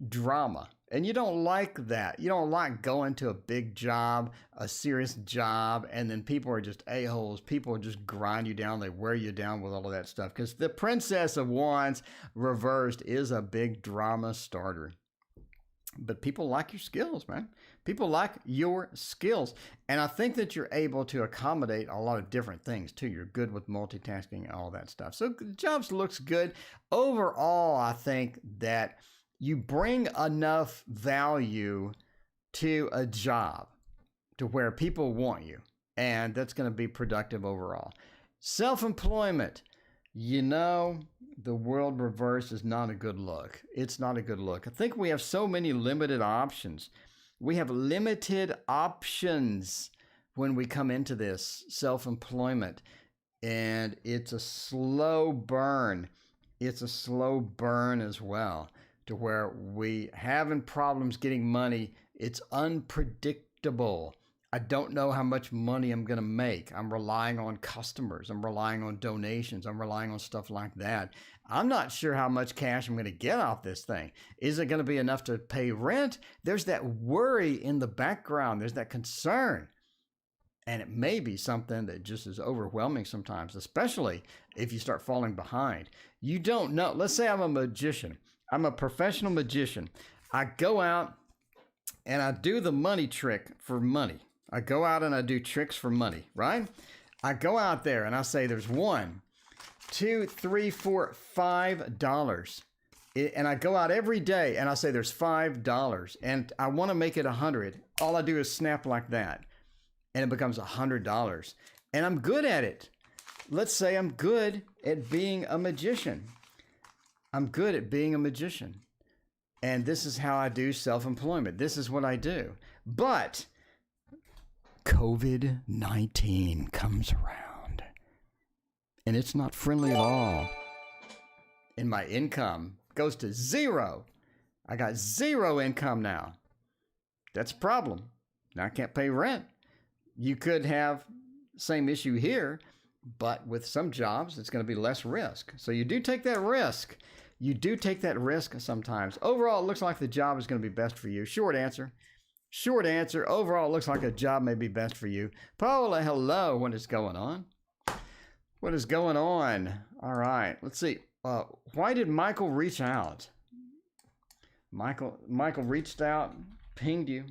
drama, and you don't like that. You don't like going to a big job, a serious job, and then people are just a-holes. People just grind you down. They wear you down with all of that stuff, because the Princess of Wands reversed is a big drama starter. But people like your skills, man. People like your skills. And I think that you're able to accommodate a lot of different things, too. You're good with multitasking and all that stuff. So jobs looks good. Overall, I think that you bring enough value to a job to where people want you. And that's going to be productive overall. Self-employment. The world reverse is not a good look. It's not a good look. I think we have so many limited options. We have limited options when we come into this self-employment. And it's a slow burn. It's a slow burn as well, to where we having problems getting money. It's unpredictable. I don't know how much money I'm going to make. I'm relying on customers. I'm relying on donations. I'm relying on stuff like that. I'm not sure how much cash I'm going to get off this thing. Is it going to be enough to pay rent? There's that worry in the background. There's that concern. And it may be something that just is overwhelming sometimes, especially if you start falling behind. You don't know. Let's say I'm a magician. I'm a professional magician. I go out and I do the money trick for money. I go out and I do tricks for money, right? I go out there and I say there's $1, $2, $3, $4, $5. And I go out every day and I say there's $5 and I want to make it 100. All I do is snap like that and it becomes $100. And I'm good at it. Let's say I'm good at being a magician. I'm good at being a magician. And this is how I do self-employment. This is what I do. But COVID-19 comes around and it's not friendly at all. And my income goes to 0. I got 0 income now. That's a problem. Now I can't pay rent. You could have same issue here, but with some jobs, it's going to be less risk. So you do take that risk. You do take that risk sometimes. Overall, it looks like the job is going to be best for you. Short answer. Short answer. Overall, it looks like a job may be best for you. Paula, hello. What is going on? What is going on? All right. Let's see. Why did Michael reach out? Michael reached out, pinged you.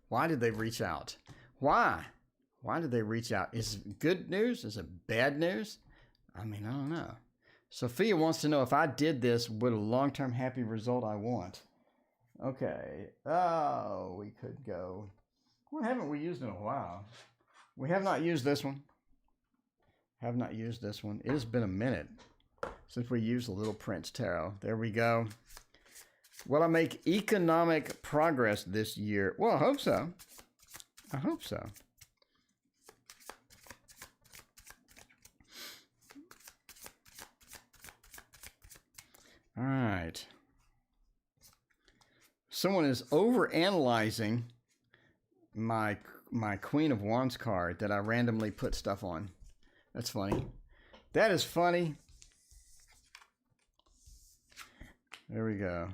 Why did they reach out? Why? Why did they reach out? Is it good news? Is it bad news? I mean, I don't know. Sophia wants to know if I did this, would a long-term happy result I want? Okay. Oh, we could go. What haven't we used in a while? We have not used this one. Have not used this one. It has been a minute since we used the Little Prince Tarot. There we go. Will I make economic progress this year? Well, I hope so. I hope so. All right. Someone is overanalyzing my Queen of Wands card that I randomly put stuff on. That's funny. That is funny. There we go.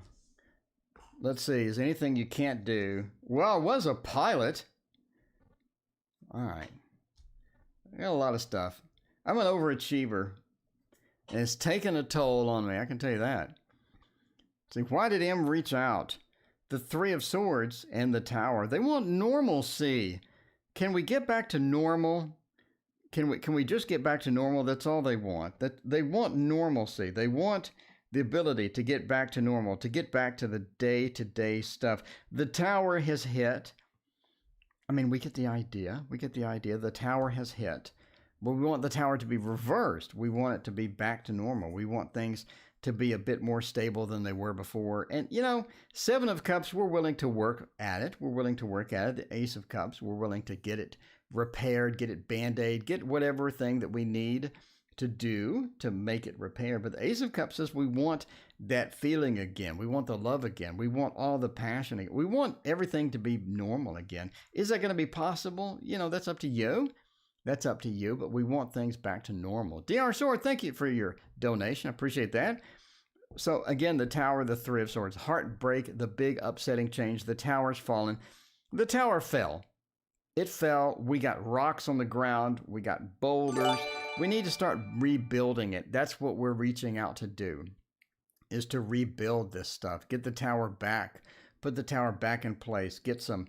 Let's see. Is there anything you can't do? Well, I was a pilot. All right. I got a lot of stuff. I'm an overachiever. And it's taken a toll on me. I can tell you that. See, why did M reach out? The Three of Swords and the Tower. They want normalcy. Can we get back to normal? Can we just get back to normal? That's all they want. That they want normalcy. They want the ability to get back to normal, to get back to the day-to-day stuff. The Tower has hit. I mean, we get the idea. We get the idea. The Tower has hit. But we want the Tower to be reversed. We want it to be back to normal. We want things to be a bit more stable than they were before. And, you know, Seven of Cups, we're willing to work at it. We're willing to work at it. The Ace of Cups, we're willing to get it repaired, get it Band-Aid, get whatever thing that we need to do to make it repair. But the Ace of Cups says we want that feeling again. We want the love again. We want all the passion again. We want everything to be normal again. Is that going to be possible? You know, that's up to you. That's up to you, but we want things back to normal. DR Sword, thank you for your donation. I appreciate that. So again, the Tower, the Three of Swords, heartbreak, the big upsetting change. The Tower's fallen. The Tower fell. It fell. We got rocks on the ground. We got boulders. We need to start rebuilding it. That's what we're reaching out to do, is to rebuild this stuff. Get the Tower back. Put the Tower back in place. Get some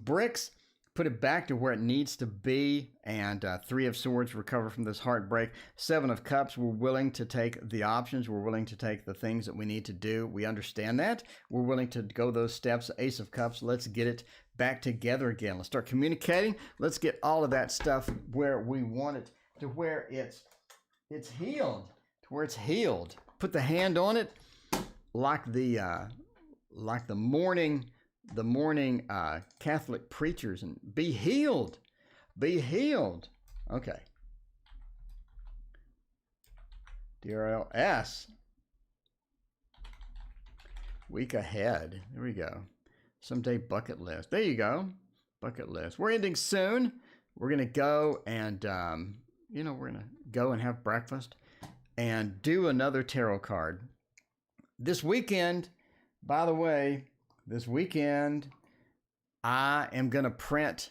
bricks. Put it back to where it needs to be. And Three of Swords, recover from this heartbreak. Seven of Cups, we're willing to take the options. We're willing to take the things that we need to do. We understand that. We're willing to go those steps. Ace of Cups, let's get it back together again. Let's start communicating. Let's get all of that stuff where we want it, to where it's healed. To where it's healed. Put the hand on it like the morning Catholic preachers, and be healed. Be healed. Okay. DRLS. Week ahead. There we go. Someday bucket list. There you go. Bucket list. We're ending soon. We're going to go and, we're going to go and have breakfast and do another tarot card. This weekend, by the way, I am going to print.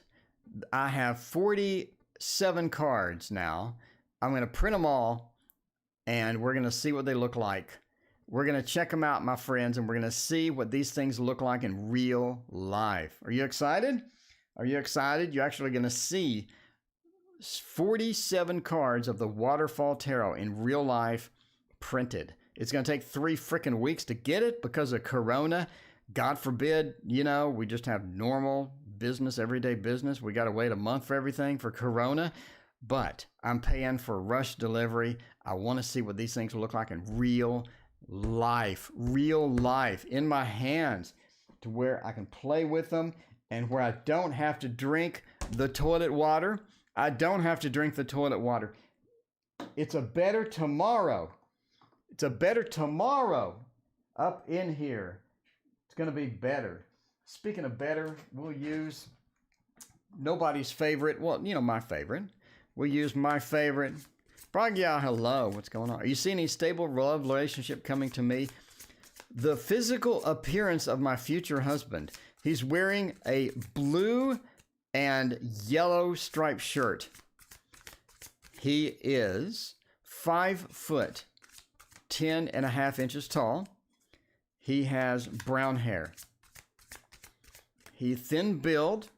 I have 47 cards now. I'm going to print them all, and we're going to see what they look like. We're going to check them out, my friends, and we're going to see what these things look like in real life. Are you excited? Are you excited? You're actually going to see 47 cards of the Waterfall Tarot in real life printed. It's going to take 3 freaking weeks to get it because of Corona. God forbid, we just have normal business, everyday business. We got to wait a month for everything for Corona. But I'm paying for rush delivery. I want to see what these things will look like in real life in my hands, to where I can play with them and where I don't have to drink the toilet water. It's a better tomorrow. Up in here. It's going to be better. Speaking of better, we'll use nobody's favorite. Well, my favorite. We'll use my favorite. Pragya, hello. What's going on? Are you seeing any stable love relationship coming to me? The physical appearance of my future husband. He's wearing a blue and yellow striped shirt. He is 5'10" and a half inches tall. He has brown hair. He's thin build,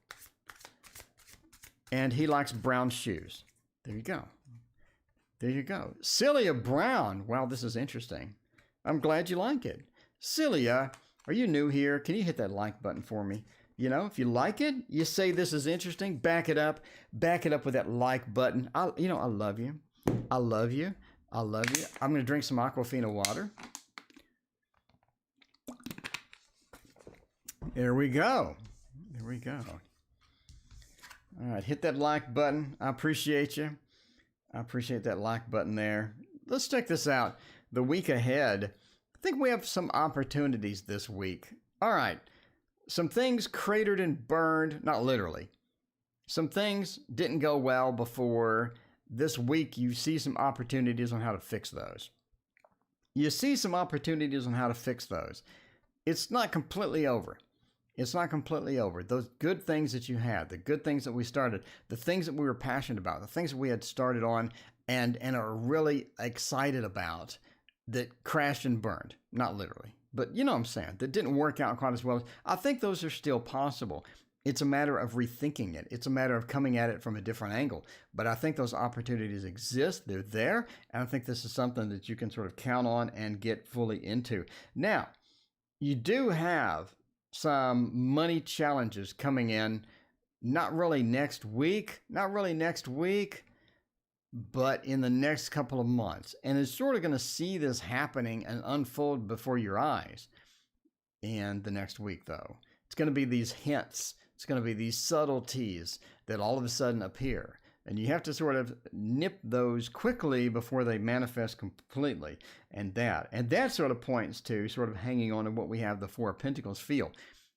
and he likes brown shoes. There you go. Celia Brown. Wow, this is interesting. I'm glad you like it. Celia, are you new here? Can you hit that like button for me? If you like it, you say this is interesting, back it up with that like button. I love you. I'm going to drink some Aquafina water. There we go. All right, hit that like button. I appreciate you. I appreciate that like button there. Let's check this out. The week ahead, I think we have some opportunities this week. All right, some things cratered and burned, not literally. Some things didn't go well before. This week, you see some opportunities on how to fix those. It's not completely over. Those good things that you had, the good things that we started, the things that we were passionate about, the things that we had started on and are really excited about, that crashed and burned. Not literally, but you know what I'm saying, that didn't work out quite as well. I think those are still possible. It's a matter of rethinking it. It's a matter of coming at it from a different angle. But I think those opportunities exist. They're there. And I think this is something that you can sort of count on and get fully into. Now, you do have some money challenges coming in, not really next week, but in the next couple of months. And it's sort of going to see this happening and unfold before your eyes in the next week, though. It's going to be these hints. It's going to be these subtleties that all of a sudden appear. And you have to sort of nip those quickly before they manifest completely. And that sort of points to sort of hanging on to what we have the Four of Pentacles feel.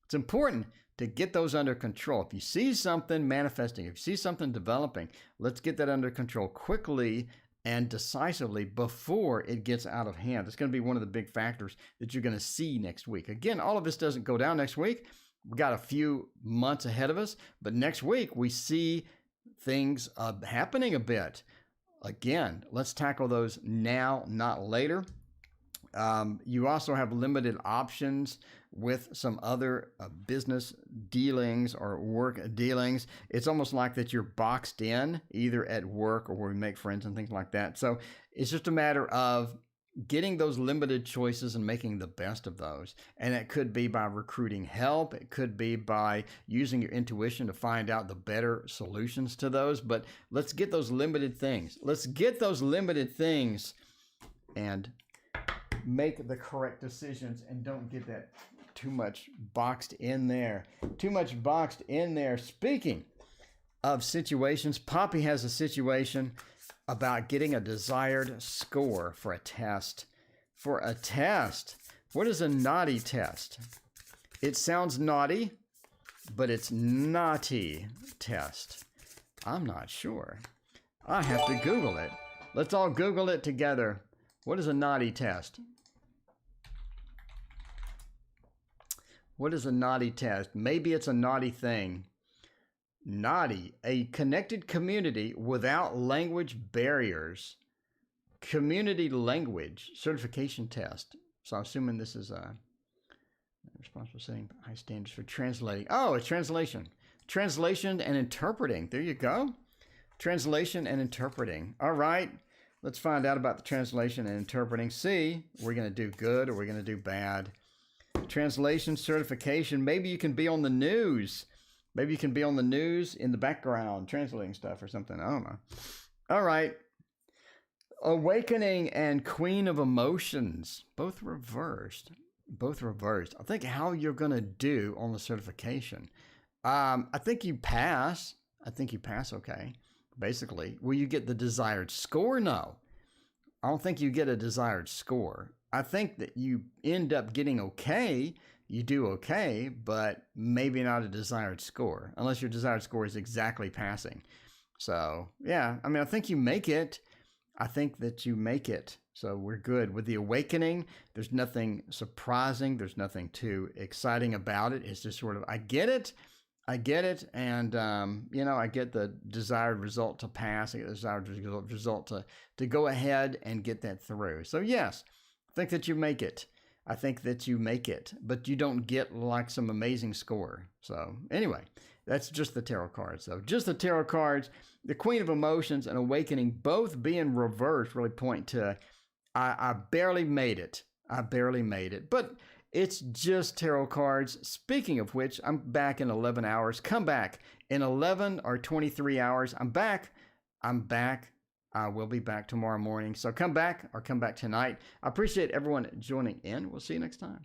It's important to get those under control. If you see something manifesting, if you see something developing, let's get that under control quickly and decisively before it gets out of hand. It's going to be one of the big factors that you're going to see next week. Again, all of this doesn't go down next week. We've got a few months ahead of us, but next week we see things happening a bit. Again, let's tackle those now, not later. You also have limited options with some other business dealings or work dealings. It's almost like that you're boxed in either at work or where we make friends and things like that. So it's just a matter of getting those limited choices and making the best of those. And it could be by recruiting help. It could be by using your intuition to find out the better solutions to those. But let's get those limited things. And make the correct decisions and don't get that too much boxed in there. Speaking of situations, Poppy has a situation about getting a desired score for a test. What is a naughty test? It sounds naughty, but it's naughty test. I'm not sure. I have to Google it. Let's all Google it together. What is a naughty test? What is a naughty test? Maybe it's a naughty thing. Naughty, a connected community without language barriers. Community language certification test. So I'm assuming this is responsible for setting high standards for translating. Oh, it's translation. Translation and interpreting. There you go. Translation and interpreting. All right. Let's find out about the translation and interpreting. See, we're going to do good or we're going to do bad. Translation certification. Maybe you can be on the news. Maybe you can be on the news in the background, translating stuff or something. I don't know. All right. Awakening and Queen of Emotions. Both reversed. Both reversed. I think how you're going to do on the certification. I think you pass. I think you pass okay. Basically, will you get the desired score? No, I don't think you get a desired score. I think that you end up getting okay. You do okay, but maybe not a desired score, unless your desired score is exactly passing. So, yeah, I mean, I think you make it. I think that you make it. So we're good. With the awakening, there's nothing surprising. There's nothing too exciting about it. It's just sort of, I get it. And, I get the desired result to pass. I get the desired result to go ahead and get that through. So, yes, I think that you make it. I think that you make it, but you don't get like some amazing score. So, anyway, that's just the tarot cards. So, just the tarot cards, the Queen of Emotions and Awakening, both being reversed, really point to, I barely made it. I barely made it. But it's just tarot cards. Speaking of which, I'm back in 11 hours. Come back in 11 or 23 hours. I'm back. I will be back tomorrow morning. So come back or come back tonight. I appreciate everyone joining in. We'll see you next time.